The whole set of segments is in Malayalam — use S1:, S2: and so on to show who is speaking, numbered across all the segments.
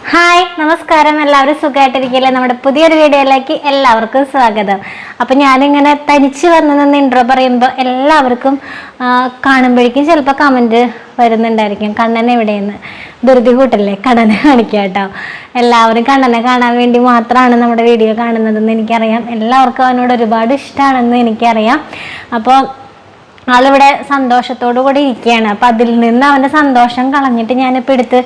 S1: ഹായ് നമസ്കാരം, എല്ലാവരും സുഖമായിട്ടിരിക്കില്ലേ? നമ്മുടെ പുതിയൊരു വീഡിയോയിലേക്ക് എല്ലാവർക്കും സ്വാഗതം. അപ്പം ഞാനിങ്ങനെ തനിച്ച് വന്നതെന്ന് ഇൻട്രോ പറയുമ്പോൾ എല്ലാവർക്കും കാണുമ്പോഴേക്കും ചിലപ്പോൾ കമൻറ്റ് വരുന്നുണ്ടായിരിക്കും, കണ്ണൻ എവിടെയെന്ന്. ധൃതി കൂട്ടല്ലേ, കണ്ണനെ കാണിക്കുക കേട്ടോ. എല്ലാവരും കണ്ണനെ കാണാൻ വേണ്ടി മാത്രമാണ് നമ്മുടെ വീഡിയോ കാണുന്നതെന്ന് എനിക്കറിയാം. എല്ലാവർക്കും അവനോട് ഒരുപാട് ഇഷ്ടമാണെന്ന് എനിക്കറിയാം. അപ്പോൾ ആളിവിടെ സന്തോഷത്തോടു കൂടി ഇരിക്കുകയാണ്. അപ്പം അതിൽ നിന്ന് അവൻ്റെ സന്തോഷം കളഞ്ഞിട്ട് ഞാനിപ്പോൾ എടുത്ത്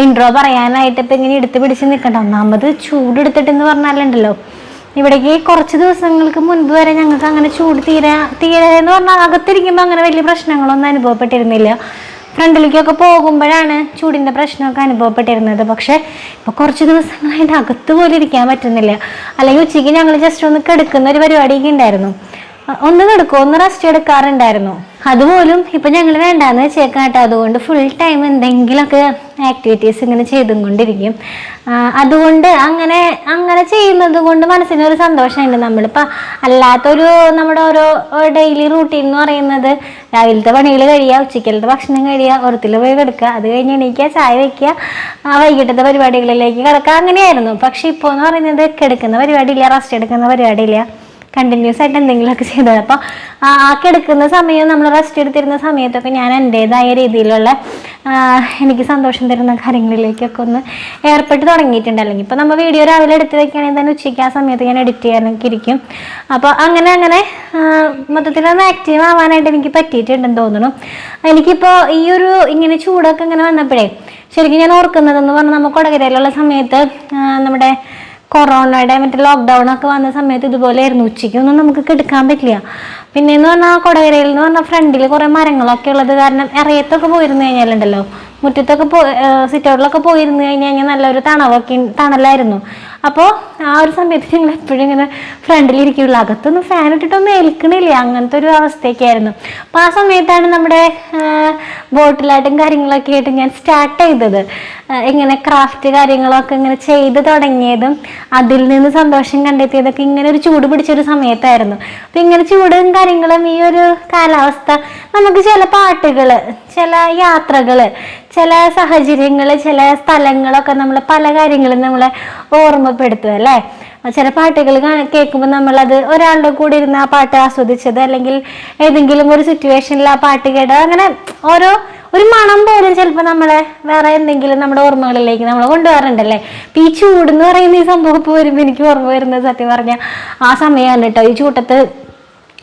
S1: ഇൻട്രോ പറയാനായിട്ട് ഇപ്പം ഇങ്ങനെ എടുത്ത് പിടിച്ച് നിൽക്കണ്ട. ഒന്നാമത് ചൂടെടുത്തിട്ടെന്ന് പറഞ്ഞാലുണ്ടല്ലോ, ഇവിടേക്ക് കുറച്ച് ദിവസങ്ങൾക്ക് മുൻപ് വരെ ഞങ്ങൾക്ക് അങ്ങനെ ചൂട് തീരെ എന്ന് പറഞ്ഞാൽ അകത്തിരിക്കുമ്പോൾ അങ്ങനെ വലിയ പ്രശ്നങ്ങളൊന്നും അനുഭവപ്പെട്ടിരുന്നില്ല. ഫ്രണ്ടിലേക്കൊക്കെ പോകുമ്പോഴാണ് ചൂടിൻ്റെ പ്രശ്നമൊക്കെ അനുഭവപ്പെട്ടിരുന്നത്. പക്ഷേ ഇപ്പോൾ കുറച്ച് ദിവസങ്ങളായിട്ട് അകത്ത് പോലും ഇരിക്കാൻ പറ്റുന്നില്ല. അല്ലെങ്കിൽ ഉച്ചയ്ക്ക് ഞങ്ങൾ ജസ്റ്റ് ഒന്ന് കിടക്കുന്ന ഒരു പരിപാടിയൊക്കെ ഉണ്ടായിരുന്നു. ഒന്ന് കിടക്കും, ഒന്ന് റെസ്റ്റ് എടുക്കാറുണ്ടായിരുന്നു. അതുപോലും ഇപ്പം ഞങ്ങൾ വേണ്ടാന്ന് വെച്ചേക്കാം കേട്ടോ. അതുകൊണ്ട് ഫുൾ ടൈം എന്തെങ്കിലുമൊക്കെ ആക്ടിവിറ്റീസ് ഇങ്ങനെ ചെയ്തും കൊണ്ടിരിക്കും. അതുകൊണ്ട് അങ്ങനെ ചെയ്യുന്നത് കൊണ്ട് മനസ്സിനൊരു സന്തോഷമുണ്ട്. നമ്മളിപ്പോൾ അല്ലാത്തൊരു നമ്മുടെ ഓരോ ഡെയിലി റൂട്ടീൻ എന്ന് പറയുന്നത് രാവിലത്തെ പണികൾ കഴിയുക, ഉച്ചക്കലത്തെ ഭക്ഷണം കഴിയുക, ഉറത്തിൽ പോയി കിടക്കുക, അത് കഴിഞ്ഞ് എണീക്കുക, ചായ വയ്ക്കുക, വൈകിട്ടത്തെ പരിപാടികളിലേക്ക് കിടക്കുക, അങ്ങനെയായിരുന്നു. പക്ഷെ ഇപ്പോൾ എന്ന് പറയുന്നത് കിടക്കുന്ന പരിപാടിയില്ല, റെസ്റ്റ് എടുക്കുന്ന പരിപാടിയില്ല, കണ്ടിന്യൂസ് ആയിട്ട് എന്തെങ്കിലുമൊക്കെ ചെയ്തത്. അപ്പോൾ ആ കിടക്കുന്ന സമയം നമ്മൾ റെസ്റ്റ് എടുത്തിരുന്ന സമയത്തൊക്കെ ഞാൻ എൻ്റേതായ രീതിയിലുള്ള എനിക്ക് സന്തോഷം തരുന്ന കാര്യങ്ങളിലേക്കൊക്കെ ഒന്ന് ഏർപ്പെട്ട് തുടങ്ങിയിട്ടുണ്ട്. അല്ലെങ്കിൽ ഇപ്പോൾ നമ്മൾ വീഡിയോ രാവിലെ എടുത്ത് വെക്കുകയാണെങ്കിൽ തന്നെ ഉച്ചയ്ക്ക് ആ സമയത്ത് ഞാൻ എഡിറ്റ് ചെയ്യാനൊക്കെ ഇരിക്കും. അപ്പോൾ അങ്ങനെ മൊത്തത്തിലൊന്ന് ആക്റ്റീവ് ആവാനായിട്ട് എനിക്ക് പറ്റിയിട്ടുണ്ടെന്ന് തോന്നുന്നു. എനിക്കിപ്പോൾ ഈ ഒരു ഇങ്ങനെ ചൂടൊക്കെ ഇങ്ങനെ വന്നപ്പോഴേ ശരിക്കും ഞാൻ ഓർക്കുന്നതെന്ന് പറഞ്ഞാൽ നമ്മൾ കൊടകരയിലുള്ള സമയത്ത് നമ്മുടെ കൊറോണയുടെ മറ്റേ ലോക്ക്ഡൗൺ ഒക്കെ വന്ന സമയത്ത് ഇതുപോലെയായിരുന്നു. ഉച്ചയ്ക്കൊന്നും നമുക്ക് കിടക്കാൻ പറ്റില്ല. പിന്നെയെന്ന് പറഞ്ഞാൽ കൊടകരയിൽ എന്ന് പറഞ്ഞാൽ ഫ്രണ്ടിൽ കുറേ മരങ്ങളൊക്കെ ഉള്ളത് കാരണം ഇറയത്തൊക്കെ പോയിരുന്നു കഴിഞ്ഞാലുണ്ടല്ലോ, മുറ്റത്തൊക്കെ സിറ്റൗട്ടിലൊക്കെ പോയിരുന്നു കഴിഞ്ഞാൽ നല്ലൊരു തണലായിരുന്നു. അപ്പോൾ ആ ഒരു സമയത്ത് ഞങ്ങൾ എപ്പോഴും ഇങ്ങനെ ഫ്രണ്ടിലിരിക്കുള്ളൂ, അകത്തൊന്നും ഫാൻ ഇട്ടിട്ടൊന്നും ഏൽക്കണില്ല, അങ്ങനത്തെ ഒരു അവസ്ഥയൊക്കെയായിരുന്നു. അപ്പോൾ ആ സമയത്താണ് നമ്മുടെ ബോട്ടിലായിട്ടും കാര്യങ്ങളൊക്കെ ആയിട്ട് ഞാൻ സ്റ്റാർട്ട് ചെയ്തത്. ഇങ്ങനെ ക്രാഫ്റ്റ് കാര്യങ്ങളൊക്കെ ഇങ്ങനെ ചെയ്ത് തുടങ്ങിയതും അതിൽ നിന്ന് സന്തോഷം കണ്ടെത്തിയതൊക്കെ ഇങ്ങനെ ഒരു ചൂട് പിടിച്ചൊരു സമയത്തായിരുന്നു. അപ്പം ഇങ്ങനെ ചൂടും കാര്യങ്ങളും ഈ ഒരു കാലാവസ്ഥ നമുക്ക് ചില പാട്ടുകൾ, ചില യാത്രകൾ, ചില സാഹചര്യങ്ങൾ, ചില സ്ഥലങ്ങളൊക്കെ നമ്മൾ പല കാര്യങ്ങളും നമ്മളെ ഓർമ്മപ്പെടുത്തുക അല്ലേ. ചില പാട്ടുകൾ കേൾക്കുമ്പോൾ നമ്മളത് ഒരാളുടെ കൂടെ ഇരുന്ന് ആ പാട്ട് ആസ്വദിച്ചത്, അല്ലെങ്കിൽ ഏതെങ്കിലും ഒരു സിറ്റുവേഷനിൽ ആ പാട്ട് കേട്ടത്, അങ്ങനെ ഒരു മണം പോലും ചിലപ്പോൾ നമ്മളെ വേറെ എന്തെങ്കിലും നമ്മുടെ ഓർമ്മകളിലേക്ക് നമ്മളെ കൊണ്ടുപോകാറുണ്ടല്ലേ. അപ്പം ഈ ചൂടെന്ന് പറയുന്ന ഈ സംഭവം ഇപ്പോൾ വരുമ്പോൾ എനിക്ക് ഓർമ്മ വരുന്നത് സത്യം പറഞ്ഞാൽ ആ സമയമാണ് കേട്ടോ. ഈ ചൂട്ടത്ത്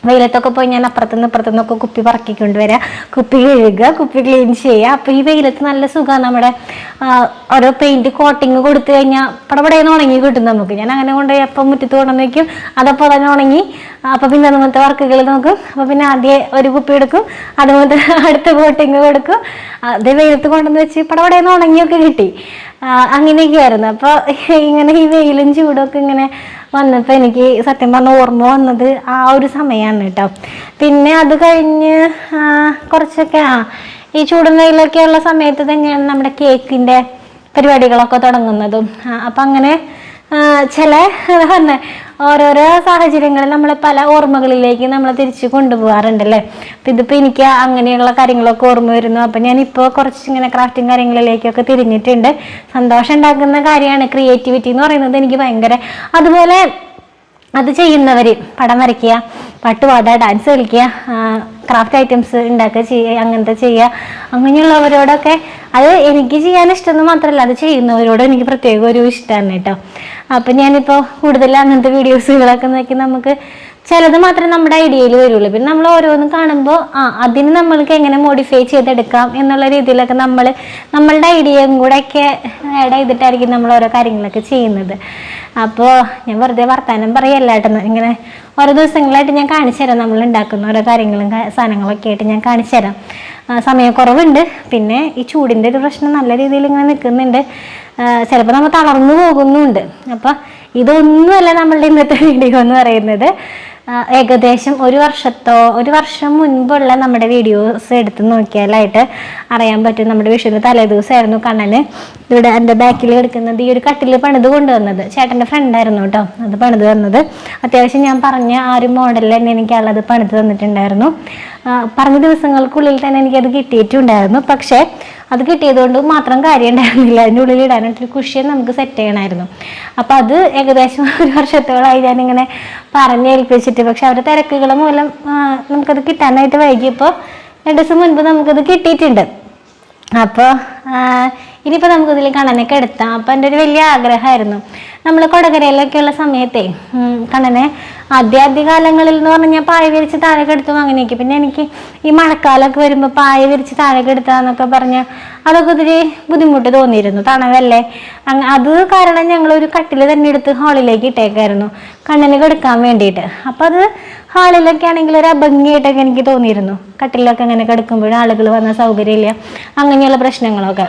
S1: വെയിലത്തൊക്കെ പോയി ഞാൻ അപ്പുറത്തുനിന്നൊക്കെ കുപ്പി പറക്കിക്കൊണ്ടുവരിക, കുപ്പി കഴുകുക, കുപ്പി ക്ലീൻ ചെയ്യുക. അപ്പോൾ ഈ വെയിലത്ത് നല്ല സുഖമാണ്. നമ്മുടെ ഓരോ പെയിൻറ്റ് കോട്ടിങ് കൊടുത്തു കഴിഞ്ഞാൽ പടപടയെന്ന് ഉണങ്ങി കിട്ടും നമുക്ക്. ഞാൻ അങ്ങനെ കൊണ്ടുപോയി അപ്പം മുറ്റത്ത് കൊണ്ടുവന്ന് വയ്ക്കും, അതപ്പോൾ തന്നെ ഉണങ്ങി. അപ്പോൾ പിന്നെ അതുപോലത്തെ വർക്കുകൾ നോക്കും. അപ്പോൾ പിന്നെ ആദ്യം ഒരു കുപ്പി എടുക്കും, അതുപോലത്തെ അടുത്ത കോട്ടിങ് കൊടുക്കും, അതേ വെയിലത്ത് കൊണ്ടുവന്ന് വെച്ച് പടപടയെന്ന് ഉണങ്ങിയൊക്കെ കിട്ടി. അങ്ങനെയൊക്കെയായിരുന്നു. അപ്പോൾ ഇങ്ങനെ ഈ വെയിലും ചൂടൊക്കെ ഇങ്ങനെ വന്നപ്പോൾ എനിക്ക് സത്യം പറഞ്ഞാൽ ഓർമ്മ വന്നത് ആ ഒരു സമയമാണ് കേട്ടോ. പിന്നെ അത് കഴിഞ്ഞ് കുറച്ചൊക്കെ ഈ ചൂടും വെയിലൊക്കെ ഉള്ള സമയത്ത് തന്നെയാണ് നമ്മുടെ കേക്കിൻ്റെ പരിപാടികളൊക്കെ തുടങ്ങുന്നതും. അപ്പം അങ്ങനെ ചില ഓരോരോ സാഹചര്യങ്ങളിൽ നമ്മൾ പല ഓർമ്മകളിലേക്ക് നമ്മൾ തിരിച്ച് കൊണ്ടുപോകാറുണ്ടല്ലേ. അപ്പം ഇതിപ്പോൾ എനിക്ക് അങ്ങനെയുള്ള കാര്യങ്ങളൊക്കെ ഓർമ്മ വരുന്നു. അപ്പം ഞാനിപ്പോൾ കുറച്ച് ഇങ്ങനെ ക്രാഫ്റ്റിങ് കാര്യങ്ങളിലേക്കൊക്കെ തിരിഞ്ഞിട്ടുണ്ട്. സന്തോഷം ഉണ്ടാക്കുന്ന കാര്യമാണ് ക്രിയേറ്റിവിറ്റി എന്ന് പറയുന്നത്. എനിക്ക് ഭയങ്കര, അതുപോലെ അത് ചെയ്യുന്നവർ പടം വരയ്ക്കുക, പാട്ട് പാടുക, ഡാൻസ് കളിക്കുക, ക്രാഫ്റ്റ് ഐറ്റംസ് ഉണ്ടാക്കുക, ചെയ്യുക, അങ്ങനത്തെ ചെയ്യുക, അങ്ങനെയുള്ളവരോടൊക്കെ അത് എനിക്ക് ചെയ്യാൻ ഇഷ്ടമെന്ന് മാത്രമല്ല, അത് ചെയ്യുന്നവരോട് എനിക്ക് പ്രത്യേക ഒരു ഇഷ്ടമാണ് കേട്ടോ. അപ്പം ഞാനിപ്പോൾ കൂടുതൽ അങ്ങനത്തെ വീഡിയോസുകളൊക്കെ നോക്കി നമുക്ക് ചിലത് മാത്രമേ നമ്മുടെ ഐഡിയയിൽ വരുള്ളൂ. പിന്നെ നമ്മൾ ഓരോന്നും കാണുമ്പോൾ അതിന് നമ്മൾക്ക് എങ്ങനെ മോഡിഫൈ ചെയ്തെടുക്കാം എന്നുള്ള രീതിയിലൊക്കെ നമ്മളുടെ ഐഡിയയും കൂടെ ഒക്കെ ആഡ് ചെയ്തിട്ടായിരിക്കും നമ്മൾ ഓരോ കാര്യങ്ങളൊക്കെ ചെയ്യുന്നത്. അപ്പോൾ ഞാൻ വെറുതെ വർത്താനം പറയല്ല കേട്ടോ, ഇങ്ങനെ ഓരോ ദിവസങ്ങളായിട്ട് ഞാൻ കാണിച്ചു തരാം. നമ്മൾ ഉണ്ടാക്കുന്ന ഓരോ കാര്യങ്ങളും സാധനങ്ങളൊക്കെ ആയിട്ട് ഞാൻ കാണിച്ചു തരാം. സമയക്കുറവുണ്ട്, പിന്നെ ഈ ചൂടിൻ്റെ ഒരു പ്രശ്നം നല്ല രീതിയിൽ ഇങ്ങനെ നിൽക്കുന്നുണ്ട്. ചിലപ്പോൾ നമ്മൾ തളർന്നു പോകുന്നുമുണ്ട്. അപ്പം ഇതൊന്നുമല്ല നമ്മളുടെ ഇന്നത്തെ വീഡിയോ എന്ന് പറയുന്നത്. ഏകദേശം ഒരു വർഷം മുൻപുള്ള നമ്മുടെ വീഡിയോസ് എടുത്ത് നോക്കിയാലായിട്ട് അറിയാൻ പറ്റും. നമ്മുടെ വിഷുവിന് തലേദിവസമായിരുന്നു കണ്ണന് ഇവിടെ എൻ്റെ ബാക്കിൽ എടുക്കുന്നത് ഈ ഒരു കട്ടിൽ പണിത് കൊണ്ടുവന്നത്. ചേട്ടൻ്റെ ഫ്രണ്ടായിരുന്നു കേട്ടോ അത് പണിത് തന്നത്. അത്യാവശ്യം ഞാൻ പറഞ്ഞ ആ ഒരു മോഡലിൽ തന്നെ എനിക്കുള്ളത് പണിത് തന്നിട്ടുണ്ടായിരുന്നു. പറഞ്ഞ ദിവസങ്ങൾക്കുള്ളിൽ തന്നെ എനിക്കത് കിട്ടിയിട്ടുണ്ടായിരുന്നു. പക്ഷേ അത് കിട്ടിയതുകൊണ്ട് മാത്രം കാര്യം ഉണ്ടായിരുന്നില്ല, അതിൻ്റെ ഉള്ളിൽ ഇടാനായിട്ടൊരു കുഷ്യൻ നമുക്ക് സെറ്റ് ചെയ്യണമായിരുന്നു. അപ്പോൾ അത് ഏകദേശം 1 വർഷത്തോളമായി ഞാനിങ്ങനെ പറഞ്ഞേൽപ്പിച്ചിട്ട്. പക്ഷെ അവരുടെ തിരക്കുകൾ മൂലം നമുക്കത് കിട്ടാനായിട്ട് വൈകിയപ്പോൾ 2 ദിവസം മുൻപ് നമുക്കത് കിട്ടിയിട്ടുണ്ട്. അപ്പോൾ ഇനിയിപ്പോൾ നമുക്കിതിൽ കണ്ണനൊക്കെ എടുത്താം. അപ്പോൾ എൻ്റെ ഒരു വലിയ ആഗ്രഹമായിരുന്നു, നമ്മൾ കൊടകരയിലൊക്കെയുള്ള സമയത്തേ കണ്ണനെ ആദ്യ കാലങ്ങളിൽ എന്ന് പറഞ്ഞാൽ പായ വിരിച്ച് താഴെ കെടുത്തും അങ്ങനെയൊക്കെ. പിന്നെ എനിക്ക് ഈ മഴക്കാലമൊക്കെ വരുമ്പോൾ പായ വിരിച്ച് താഴെ കെടുത്താന്നൊക്കെ പറഞ്ഞാൽ അതൊക്കെ ഒത്തിരി ബുദ്ധിമുട്ട് തോന്നിയിരുന്നു, തണവല്ലേ. അത് കാരണം ഞങ്ങളൊരു കട്ടിൽ തന്നെ എടുത്ത് ഹാളിലേക്ക് ഇട്ടേക്കായിരുന്നു കണ്ണന് കെടുക്കാൻ വേണ്ടിയിട്ട്. അപ്പോൾ അത് ഹാളിലൊക്കെ ആണെങ്കിൽ ഒരു അഭംഗിയായിട്ടൊക്കെ എനിക്ക് തോന്നിയിരുന്നു. കട്ടിലൊക്കെ അങ്ങനെ കിടക്കുമ്പോഴും ആളുകൾ വന്ന സൗകര്യമില്ല, അങ്ങനെയുള്ള പ്രശ്നങ്ങളൊക്കെ.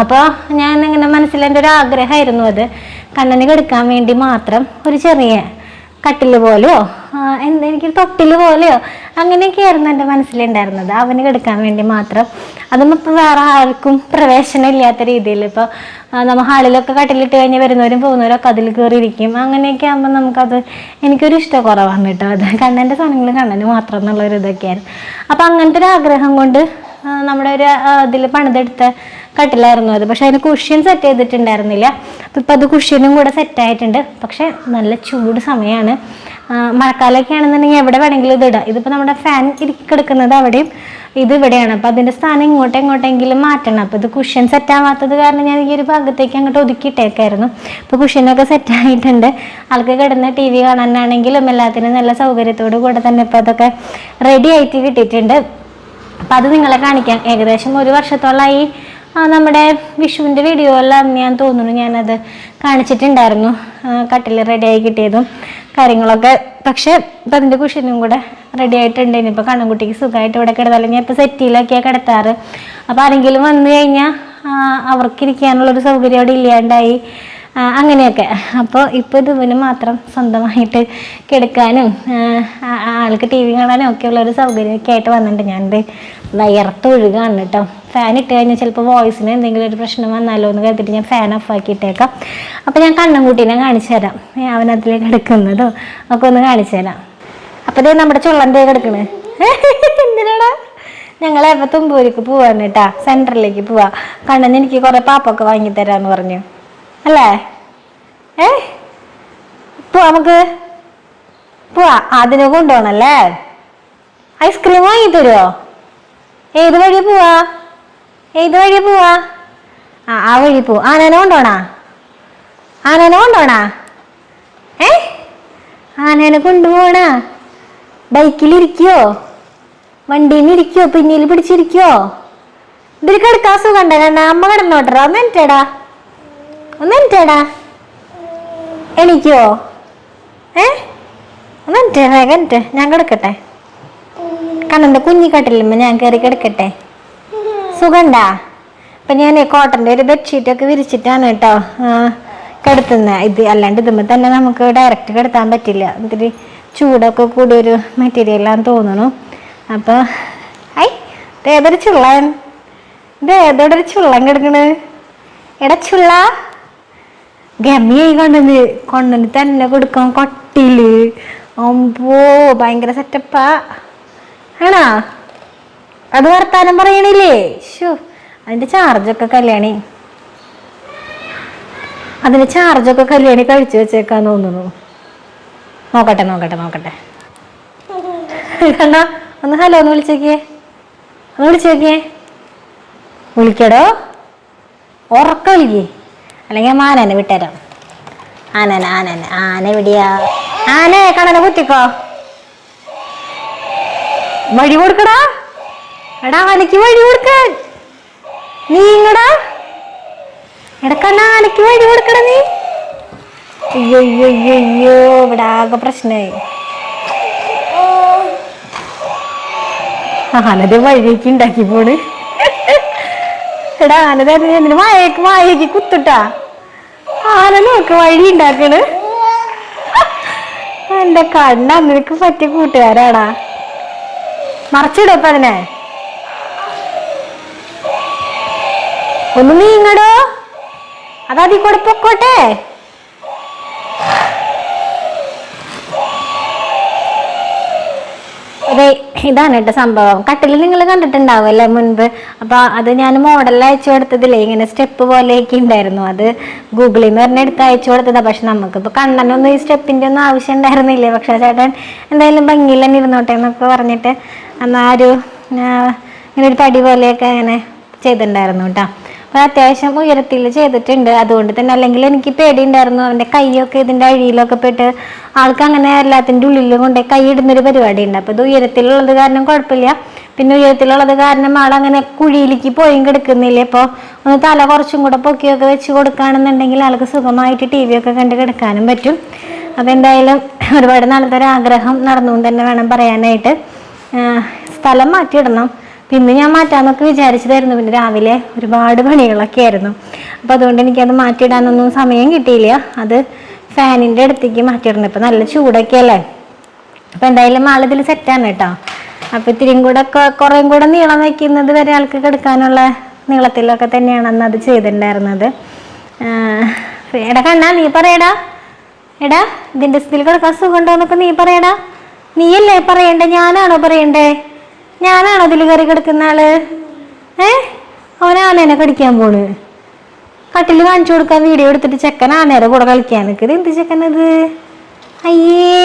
S1: അപ്പോൾ ഞാൻ ഇങ്ങനെ മനസ്സിലെൻ്റെ ഒരു ആഗ്രഹമായിരുന്നു അത്, കണ്ണന് കെടുക്കാൻ വേണ്ടി മാത്രം ഒരു ചെറിയ കട്ടിൽ പോലെയോ എനിക്കൊരു തൊട്ടിൽ പോലെയോ അങ്ങനെയൊക്കെയായിരുന്നു എൻ്റെ മനസ്സിലുണ്ടായിരുന്നത്, അവന് കെടുക്കാൻ വേണ്ടി മാത്രം. അതും ഇപ്പം വേറെ ആർക്കും പ്രവേശനം ഇല്ലാത്ത രീതിയിൽ ഇപ്പോൾ നമ്മൾ ഹാളിലൊക്കെ കട്ടിലിട്ട് കഴിഞ്ഞ് വരുന്നവരും പോകുന്നവരൊക്കെ അതിൽ കയറിയിരിക്കും. അങ്ങനെയൊക്കെ ആകുമ്പോൾ നമുക്കത് എനിക്കൊരു ഇഷ്ടക്കുറവാണ് കേട്ടോ. അത് കണ്ണൻ്റെ സാധനങ്ങൾ കണ്ണന് മാത്രം എന്നുള്ളൊരു ഇതൊക്കെയായിരുന്നു. അപ്പം അങ്ങനത്തെ ഒരു ആഗ്രഹം കൊണ്ട് നമ്മുടെ ഒരു ഇതിൽ പണിതെടുത്ത കട്ടിലായിരുന്നു അത്. പക്ഷെ അതിന് കുഷ്യൻ സെറ്റ് ചെയ്തിട്ടുണ്ടായിരുന്നില്ല. ഇപ്പം അത് കുഷ്യനും കൂടെ സെറ്റായിട്ടുണ്ട്. പക്ഷെ നല്ല ചൂട് സമയമാണ്. മഴക്കാലമൊക്കെ ആണെന്നുണ്ടെങ്കിൽ എവിടെ വേണമെങ്കിലും ഇത് ഇടാം. ഇതിപ്പോൾ നമ്മുടെ ഫാൻ കിടക്കുന്നത് അവിടെയും ഇത് ഇവിടെയാണ്. അപ്പോൾ അതിൻ്റെ സ്ഥാനം എങ്ങോട്ടെങ്കിലും മാറ്റണം. അപ്പോൾ ഇത് കുഷ്യൻ സെറ്റാവാത്തത് കാരണം ഞാൻ ഈ ഒരു ഭാഗത്തേക്ക് അങ്ങോട്ട് ഒതുക്കിയിട്ടേക്കായിരുന്നു. ഇപ്പോൾ കുഷ്യനൊക്കെ സെറ്റായിട്ടുണ്ട്. ആൾക്ക് കിടന്ന് TV കാണാനാണെങ്കിലും എല്ലാത്തിനും നല്ല സൗകര്യത്തോടു കൂടെ തന്നെ ഇപ്പോൾ അതൊക്കെ റെഡി ആയിട്ട് കിട്ടിയിട്ടുണ്ട്. അപ്പം അത് നിങ്ങളെ കാണിക്കാം. ഏകദേശം 1 വർഷത്തോളമായി നമ്മുടെ വിഷുവിൻ്റെ വീഡിയോയെല്ലാം ഞാൻ തോന്നുന്നു ഞാനത് കാണിച്ചിട്ടുണ്ടായിരുന്നു, കട്ടിൽ റെഡിയായി കിട്ടിയതും കാര്യങ്ങളൊക്കെ. പക്ഷേ ഇപ്പം അതിൻ്റെ കുഷ്യനും കൂടെ റെഡി ആയിട്ടുണ്ട്. ഇനിയിപ്പോൾ കണ്ണൻകുട്ടിക്ക് സുഖമായിട്ട് ഇവിടെ കിടന്നാലും ഞാൻ ഇപ്പോൾ സെറ്റിയിലൊക്കെയാണ് കിടത്താറ്. അപ്പോൾ ആരെങ്കിലും വന്നു കഴിഞ്ഞാൽ അവർക്കിരിക്കാനുള്ളൊരു സൗകര്യം അവിടെ ഇല്ലാണ്ടായി, അങ്ങനെയൊക്കെ. അപ്പോൾ ഇപ്പോൾ ഇതിന് മാത്രം സ്വന്തമായിട്ട് കിടക്കാനും ആൾക്ക് TV കാണാനും ഒക്കെ ഉള്ളൊരു സൗകര്യമൊക്കെ ആയിട്ട് വന്നിട്ടുണ്ട്. ഞാനിത് വയർത്തൊഴുകാണ് കേട്ടോ. ഫാൻ ഇട്ട് കഴിഞ്ഞാൽ ചിലപ്പോൾ വോയിസിന് എന്തെങ്കിലും ഒരു പ്രശ്നം വന്നാലോ എന്ന് കരുതിയിട്ട് ഞാൻ ഫാൻ ഓഫ് ആക്കിയിട്ടേക്കാം. അപ്പോൾ ഞാൻ കണ്ണൻകുട്ടീനെ കാണിച്ചു തരാം, അവനതിലേക്ക് കിടക്കുന്നതോ ഒക്കെ ഒന്ന് കാണിച്ചു തരാം. അപ്പോൾ ഇതേ നമ്മുടെ ചുള്ളൻ്റെ കിടക്കണേ. എന്തിനാടാ? ഞങ്ങൾ എപ്പോൾ തുമ്പൂരിക്ക് പോവാണ് കേട്ടാ, സെൻറ്ററിലേക്ക് പോവാ. കണ്ണൻ എനിക്ക് കുറേ പാപ്പൊക്കെ വാങ്ങിത്തരാമെന്ന് പറഞ്ഞു അല്ലേ? പോവാ, നമുക്ക് പോവാ. അതിനെ കൊണ്ടുപോകണല്ലേ? ഐസ്ക്രീം വാങ്ങി തരുമോ? ഏത് വഴി പോവാ? ആ വഴി പോവാ. ആനനെ കൊണ്ടോണാ? ആനേനെ കൊണ്ടുപോണ? ബൈക്കിലിരിക്കോ? വണ്ടിയിലിരിക്കോ? പിന്നിൽ പിടിച്ചിരിക്കോ? ഇതിൽ കിടക്കാൻ സുഖണ്ട? കണ്ട അമ്മ കിടന്നോട്ടറാ. ഒന്നെനിറ്റേടാ എണിക്കോ? ഒന്നെനിറ്റേ ഞാൻ കിടക്കട്ടെ. കണ്ണൻ്റെ കുഞ്ഞിക്കട്ടിലുമ്പോ ഞാൻ കയറി കിടക്കട്ടെ. സുഖണ്ടാ? അപ്പം ഞാൻ കോട്ടൻ്റെ ഒരു ബെഡ്ഷീറ്റൊക്കെ വിരിച്ചിട്ടാണ് കേട്ടോ കിടത്തുന്നത്. ഇത് അല്ലാണ്ട് ഇതുമ്പോൾ തന്നെ നമുക്ക് ഡയറക്റ്റ് കിടത്താൻ പറ്റില്ല, ഇത്തിരി ചൂടൊക്കെ കൂടിയൊരു മെറ്റീരിയലാന്ന് തോന്നുന്നു. അപ്പോൾ ഇതേതൊരു ചുള്ളൻ, ഇതേതോടൊരു ചുള്ളൻ കിടക്കണ്. എടാ ചുള്ള, ഗമിയായി കൊണ്ടുവന്ന് തന്നെ കൊടുക്കാം കൊട്ടില്. അമ്പോ ഭയങ്കര സെറ്റപ്പാ ആണോ? അത് വർത്താനം പറയണില്ലേ? ഷോ, അതിൻ്റെ ചാർജൊക്കെ കല്യാണി കഴിച്ചു വെച്ചേക്കാന്ന് തോന്നുന്നു. നോക്കട്ടെ. കണ്ടോ? ഒന്ന് ഹലോ ഒന്ന് വിളിച്ചേക്കേ. വിളിക്കടോ, ഉറക്ക വിളിക്കേ, അല്ലെങ്കിൽ ഞാൻ ആനനെ വിട്ടുതരാം. ആന എവിടെയാ? ആനെ കണ്ണനെ കുത്തിക്കോ. വഴി കൊടുക്കടാ. എടാ ആനയ്ക്ക് വഴി കൊടുക്കാൻ നീ ഇങ്ങടാ. എടക്കണ്ണ ആനയ്ക്ക് വഴി കൊടുക്കട നീ. അയ്യോ ഇവിടെ ആകെ പ്രശ്നമായി. ആനത് വഴിയൊക്കെ ഉണ്ടാക്കി പോണ്. എടാ ആന എന്തിനു വായക്ക് കുത്തിട്ടാ? ആന നോക്ക് വഴി ഉണ്ടാക്കണ്. എന്റെ കണ്ണ നിനക്ക് പറ്റിയ കൂട്ടുകാരാടാ. മറച്ചിടപ്പ അതിനെ. ഒന്ന് നീങ്ങടോ, അതീ കൂടെ പൊക്കോട്ടെ. ഇതാണ് കേട്ടോ സംഭവം. കട്ടിൽ നിങ്ങൾ കണ്ടിട്ടുണ്ടാവുമല്ലേ മുൻപ്. അപ്പൊ അത് ഞാൻ മോഡലിൽ അയച്ചു കൊടുത്തതില്ലേ, ഇങ്ങനെ സ്റ്റെപ്പ് പോലെയൊക്കെ ഉണ്ടായിരുന്നു. അത് ഗൂഗിളിൽ നിന്ന് പറഞ്ഞ എടുത്ത് അയച്ചു കൊടുത്തതാ. പക്ഷെ നമുക്കിപ്പോൾ കണ്ണനൊന്നും ഈ സ്റ്റെപ്പിന്റെ ഒന്നും ആവശ്യം ഉണ്ടായിരുന്നില്ലേ. പക്ഷെ ചേട്ടൻ എന്തായാലും ഭംഗിയിൽ തന്നെ ഇരുന്നോട്ടെ എന്നൊക്കെ പറഞ്ഞിട്ട് എന്നാൽ ഇങ്ങനെ ഒരു തടി പോലെയൊക്കെ അങ്ങനെ ചെയ്തിട്ടുണ്ടായിരുന്നു കേട്ടോ. അപ്പോൾ അത്യാവശ്യം ഉയരത്തിൽ ചെയ്തിട്ടുണ്ട്. അതുകൊണ്ട് തന്നെ, അല്ലെങ്കിൽ എനിക്ക് പേടിയുണ്ടായിരുന്നു അവൻ്റെ കൈയൊക്കെ ഇതിൻ്റെ അഴിയിലൊക്കെ പെട്ട് ആൾക്ക് അങ്ങനെ എല്ലാത്തിൻ്റെ ഉള്ളിലും കൊണ്ട് കൈ ഇടുന്നൊരു പരിപാടി ഉണ്ട്. അപ്പോൾ ഇത് ഉയരത്തിലുള്ളത് കാരണം കുഴപ്പമില്ല. പിന്നെ ഉയരത്തിലുള്ളത് കാരണം ആളങ്ങനെ കുഴിയിലേക്ക് പോയും കിടക്കുന്നില്ല. ഇപ്പോൾ ഒന്ന് തല കുറച്ചും കൂടെ പൊക്കിയൊക്കെ വെച്ച് കൊടുക്കുകയാണെന്നുണ്ടെങ്കിൽ ആൾക്ക് സുഖമായിട്ട് TV ഒക്കെ കണ്ട് കിടക്കാനും പറ്റും. അപ്പോൾ എന്തായാലും ഒരുപാട് നാളത്തെ ഒരു ആഗ്രഹം നടന്നുകൊണ്ട് തന്നെ വേണം പറയാനായിട്ട്. സ്ഥലം മാറ്റിയിടണം. പിന്നെ ഞാൻ മാറ്റാമെന്നൊക്കെ വിചാരിച്ചതായിരുന്നു. പിന്നെ രാവിലെ ഒരുപാട് പണികളൊക്കെ ആയിരുന്നു. അപ്പോൾ അതുകൊണ്ട് എനിക്കത് മാറ്റിയിടാനൊന്നും സമയം കിട്ടിയില്ല. അത് ഫാനിൻ്റെ അടുത്തേക്ക് മാറ്റിയിടണം. ഇപ്പം നല്ല ചൂടൊക്കെ അല്ലേ. അപ്പോൾ എന്തായാലും ആളിതിൽ സെറ്റാണ് കേട്ടോ. അപ്പോൾ ഇത്തിരിയും കൂടെ കുറേയും കൂടെ നീളം വയ്ക്കുന്നത് വരെ ആൾക്ക് കിടക്കാനുള്ള നീളത്തിലൊക്കെ തന്നെയാണ് അന്ന് അത് ചെയ്തിട്ടുണ്ടായിരുന്നത്. എടാ കണ്ണാ, നീ പറയടാ. എടാ, ഇതിൻ്റെ സ്ഥിതിയിൽ കിടക്കാൻ സുഖമുണ്ടോ എന്നൊക്കെ നീ പറയടാ. നീയല്ലേ പറയണ്ടേ, ഞാനാണോ പറയണ്ടേ? ഞാനാണോ അതിൽ കയറി കിടക്കുന്ന ആള്? അവനാണേനെ കടിക്കാൻ പോണ്. കട്ടിൽ കാണിച്ചു കൊടുക്കാൻ വീഡിയോ എടുത്തിട്ട് ചെക്കൻ ആനേരെ കൂടെ കളിക്കാൻ നിൽക്കുന്നത്. എന്ത് ചെക്കനത്? അയ്യേ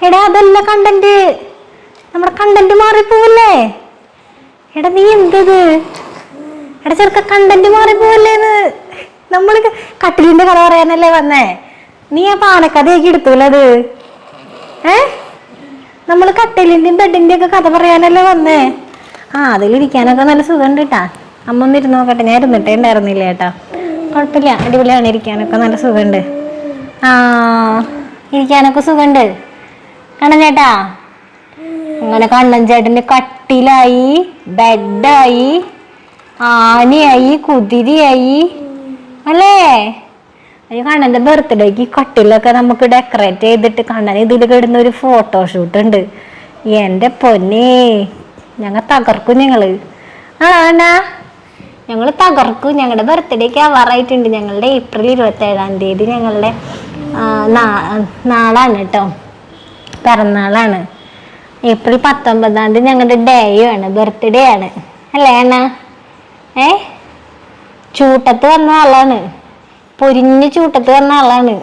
S1: എടാ, അതല്ല കണ്ടന്റ്. നമ്മുടെ കണ്ടന്റ് മാറിപ്പോവല്ലേ. എടാ നീ എന്തത്? എടാ ചെറുക്ക, കണ്ടന്റ് മാറിപ്പോവല്ലേന്ന്. നമ്മൾ കട്ടിലിന്റെ കഥ പറയാനല്ലേ വന്നേ. നീ ആ പാനക്കഥയൊക്കെ എടുത്തൂലത്. നമ്മൾ കട്ടിലിൻ്റെയും ബെഡിൻ്റെ ഒക്കെ കഥ പറയാനല്ലേ വന്നേ. അതിലിരിക്കാനൊക്കെ നല്ല സുഖമുണ്ട് കേട്ടാ. അമ്മ ഒന്ന് ഇരുന്ന് നോക്കട്ടെ. ഞാൻ ഇരുന്നിട്ടേ ഉണ്ടായിരുന്നില്ല കേട്ടോ. കുഴപ്പമില്ല, അടിപൊളിയാണ്. ഇരിക്കാനൊക്കെ നല്ല സുഖമുണ്ട്. ഇരിക്കാനൊക്കെ സുഖമുണ്ട് കണ്ണൻ ചേട്ടാ. അങ്ങനെ കണ്ണൻ ചേട്ടൻ്റെ കട്ടിലായി, ബെഡായി, ആനയായി, കുതിരയായി അല്ലേ. കണ്ണൻ്റെ ബർത്ത്ഡേക്ക് കട്ടിലൊക്കെ നമുക്ക് ഡെക്കറേറ്റ് ചെയ്തിട്ട് കണ്ണൻ ഇതിൽ കിടന്ന ഒരു ഫോട്ടോഷൂട്ട് ഉണ്ട്. എൻ്റെ പൊന്നേ, ഞങ്ങൾ തകർക്കും. ഞങ്ങൾ തകർക്കും. ഞങ്ങളുടെ ബർത്ത്ഡേക്ക് ആവാറായിട്ടുണ്ട്. ഞങ്ങളുടെ ഏപ്രിൽ 27-ാം തീയതി ഞങ്ങളുടെ നാളാണ് കേട്ടോ, പിറന്നാളാണ്. ഏപ്രിൽ 19-ാം തീയതി ഞങ്ങളുടെ ഡേയുമാണ്, ബർത്ത്ഡേ ആണ് അല്ലേ അണ്ണ? ചൂട്ടത്ത് വന്ന ആളാണ്, പൊരിഞ്ഞ് ചൂട്ടത്ത് വന്ന ആളാണ്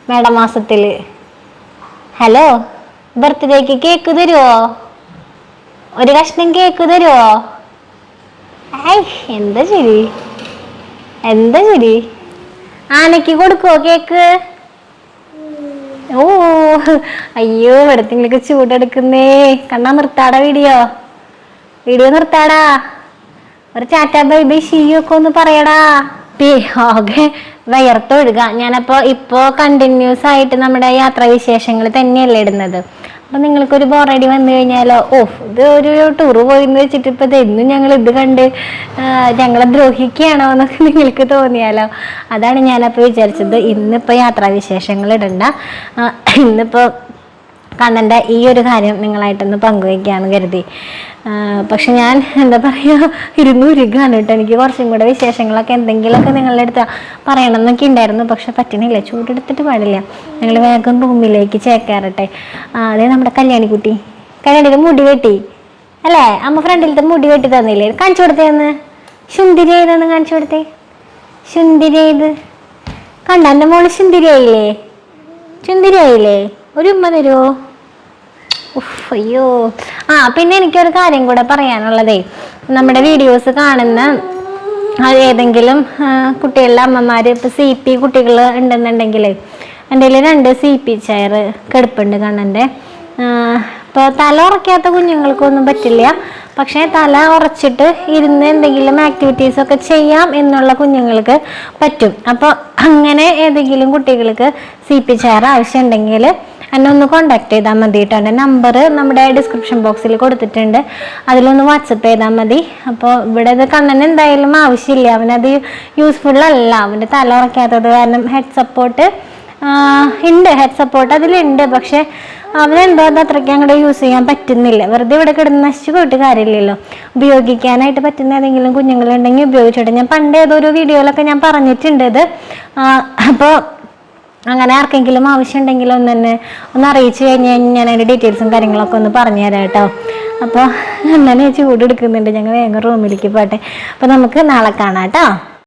S1: മേടമാസത്തിൽ. ഹലോ, ബർത്ത്ഡേക്ക് കേക്ക് തരുമോ? ഒരു കഷ്ണം കേക്ക് തരുമോ? എന്താ ശരി, എന്താ ശരി. ആനയ്ക്ക് കൊടുക്കുവോ കേക്ക്? ഓ അയ്യോ, ഇവിടത്തെങ്ങൾക്ക് ചൂടെടുക്കുന്നേ. കണ്ണാ, നിർത്താടാ വീഡിയോ നിർത്താടാ. ഒരു ടാറ്റാ ബൈ ബൈ ഷീയൊക്കെ ഒന്ന് പറയടാ. ആകെ വയർത്തൊഴുക. ഇപ്പോൾ കണ്ടിന്യൂസ് ആയിട്ട് നമ്മുടെ യാത്രാവിശേഷങ്ങൾ തന്നെയല്ലേ ഇടുന്നത്. അപ്പം നിങ്ങൾക്കൊരു ബോറടി വന്നു കഴിഞ്ഞാലോ, ഇത് ഒരു ടൂറ് പോയിന്ന് വെച്ചിട്ട് ഇപ്പം എന്നും ഞങ്ങൾ ഇത് കണ്ട് ഞങ്ങളെ ദ്രോഹിക്കുകയാണോ എന്നൊക്കെ നിങ്ങൾക്ക് തോന്നിയാലോ. അതാണ് ഞാനപ്പോൾ വിചാരിച്ചത് ഇന്നിപ്പോൾ യാത്രാവിശേഷങ്ങൾ ഇടണ്ട. ഇന്നിപ്പോൾ കണ്ണൻ്റെ ഈ ഒരു കാര്യം നിങ്ങളായിട്ടൊന്ന് പങ്കുവയ്ക്കാമെന്ന് കരുതി. പക്ഷെ ഞാൻ എന്താ പറയുക, ഇരുന്നൂരുകയാണ് കേട്ടോ. എനിക്ക് കുറച്ചും കൂടെ വിശേഷങ്ങളൊക്കെ എന്തെങ്കിലുമൊക്കെ നിങ്ങളുടെ അടുത്ത് പറയണം എന്നൊക്കെ ഉണ്ടായിരുന്നു. പക്ഷെ പറ്റണില്ല, ചൂടെടുത്തിട്ട് പാടില്ല. ഞങ്ങൾ വേഗം റൂമിലേക്ക് ചേക്കാറട്ടെ. അതേ നമ്മുടെ കല്യാണിയുടെ മുടി വെട്ടി അല്ലേ? അമ്മ ഫ്രണ്ടിലത്തെ മുടി വെട്ടി തന്നില്ലേ? കാണിച്ചു കൊടുത്തേന്ന്. ശുന്തിരി ആയതെന്ന് കാണിച്ചു കൊടുത്തേ. ശുന്തിരി ആയത് കണ്ട, എൻ്റെ മോള് ശുന്തിരി ആയില്ലേ? ഒരു ഉമ്മ തരുമോ? അയ്യോ. പിന്നെ എനിക്കൊരു കാര്യം കൂടെ പറയാനുള്ളതേ, നമ്മുടെ വീഡിയോസ് കാണുന്ന ഏതെങ്കിലും കുട്ടികളുടെ അമ്മമാർ, ഇപ്പോൾ CP കുട്ടികൾ ഉണ്ടെന്നുണ്ടെങ്കിൽ എൻ്റെ കയ്യിൽ 2 CP ചെയർ കിടപ്പുണ്ട് കണ്ണൻ്റെ. ഇപ്പോൾ തല ഉറക്കാത്ത കുഞ്ഞുങ്ങൾക്കൊന്നും പറ്റില്ല. പക്ഷേ തല ഉറച്ചിട്ട് ഇരുന്ന് എന്തെങ്കിലും ആക്ടിവിറ്റീസൊക്കെ ചെയ്യാം എന്നുള്ള കുഞ്ഞുങ്ങൾക്ക് പറ്റും. അപ്പോൾ അങ്ങനെ ഏതെങ്കിലും കുട്ടികൾക്ക് CP ചെയർ ആവശ്യമുണ്ടെങ്കിൽ എന്നെ ഒന്ന് കോണ്ടാക്ട് ചെയ്താൽ മതി കേട്ടോ. എൻ്റെ നമ്പർ നമ്മുടെ ഡിസ്ക്രിപ്ഷൻ ബോക്സിൽ കൊടുത്തിട്ടുണ്ട്. അതിലൊന്ന് വാട്സപ്പ് ചെയ്താൽ മതി. അപ്പോൾ ഇവിടെ ഇത് കണ്ണന് എന്തായാലും ആവശ്യമില്ല, അവനത് യൂസ്ഫുൾ അല്ല. അവൻ്റെ തല ഉറക്കാത്തത് കാരണം ഹെഡ് സപ്പോർട്ട് ഉണ്ട്, ഹെഡ് സപ്പോർട്ട് അതിലുണ്ട്. പക്ഷെ അവനെന്തോ അത് അത്രയ്ക്ക് അങ്ങോട്ട് യൂസ് ചെയ്യാൻ പറ്റുന്നില്ല. വെറുതെ ഇവിടെ കിടന്ന് നശിച്ചു പോയിട്ട് കാര്യമില്ലല്ലോ. ഉപയോഗിക്കാനായിട്ട് പറ്റുന്ന ഏതെങ്കിലും കുഞ്ഞുങ്ങളുണ്ടെങ്കിൽ ഉപയോഗിച്ചോട്ടെ. ഞാൻ പണ്ട് ഏതൊരു വീഡിയോയിലൊക്കെ ഞാൻ പറഞ്ഞിട്ടുണ്ട് ഇത്. അപ്പോൾ അങ്ങനെ ആർക്കെങ്കിലും ആവശ്യം ഉണ്ടെങ്കിൽ ഒന്ന് അറിയിച്ചു കഴിഞ്ഞാൽ ഞാൻ അതിൻ്റെ ഡീറ്റെയിൽസും കാര്യങ്ങളൊക്കെ ഒന്ന് പറഞ്ഞു തരാം കേട്ടോ. അപ്പോൾ എന്നെ ചൂട് എടുക്കുന്നുണ്ട്, ഞങ്ങൾ വേഗം റൂമിലേക്ക് പോട്ടെ. അപ്പോൾ നമുക്ക് നാളെ കാണാം കേട്ടോ.